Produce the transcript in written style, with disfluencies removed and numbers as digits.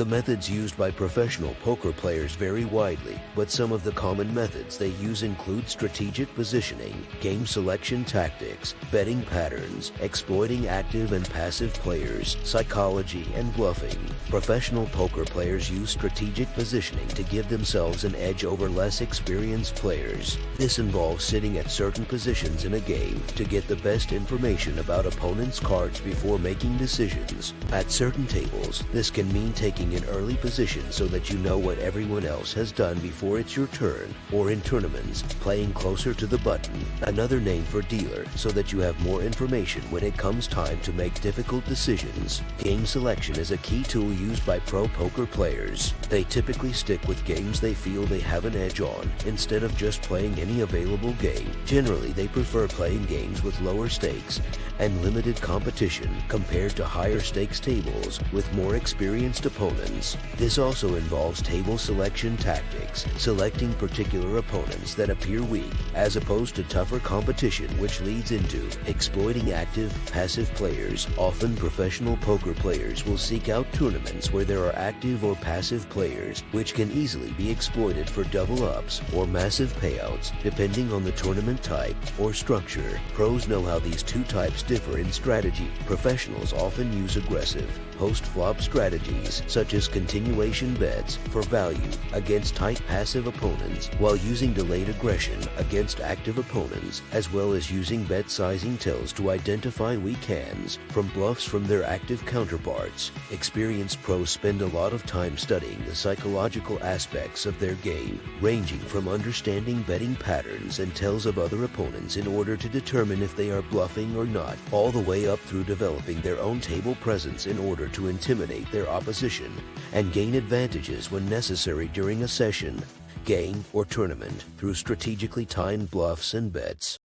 The methods used by professional poker players vary widely, but some of the common methods they use include strategic positioning, game selection tactics, betting patterns, exploiting active and passive players, psychology, and bluffing. Professional poker players use strategic positioning to give themselves an edge over less experienced players. This involves sitting at certain positions in a game to get the best information about opponents' cards before making decisions. At certain tables, this can mean taking an early position so that you know what everyone else has done before it's your turn, or in tournaments, playing closer to the button, another name for dealer, so that you have more information when it comes time to make difficult decisions. Game selection is a key tool used by pro poker players. They typically stick with games they feel they have an edge on, instead of just playing any available game. Generally, they prefer playing games with lower stakes and limited competition compared to higher stakes tables with more experienced opponents. This also involves table selection tactics, selecting particular opponents that appear weak, as opposed to tougher competition, which leads into exploiting active, passive players. Often professional poker players will seek out tournaments where there are active or passive players, which can easily be exploited for double ups or massive payouts, depending on the tournament type or structure. Pros know how these two types differ in strategy. Professionals often use aggressive, post-flop strategies, such as continuation bets for value against tight passive opponents, while using delayed aggression against active opponents, as well as using bet sizing tells to identify weak hands from bluffs from their active counterparts. Experienced pros spend a lot of time studying the psychological aspects of their game, ranging from understanding betting patterns and tells of other opponents in order to determine if they are bluffing or not, all the way up through developing their own table presence in order to intimidate their opposition and gain advantages when necessary during a session, game, or tournament through strategically timed bluffs and bets.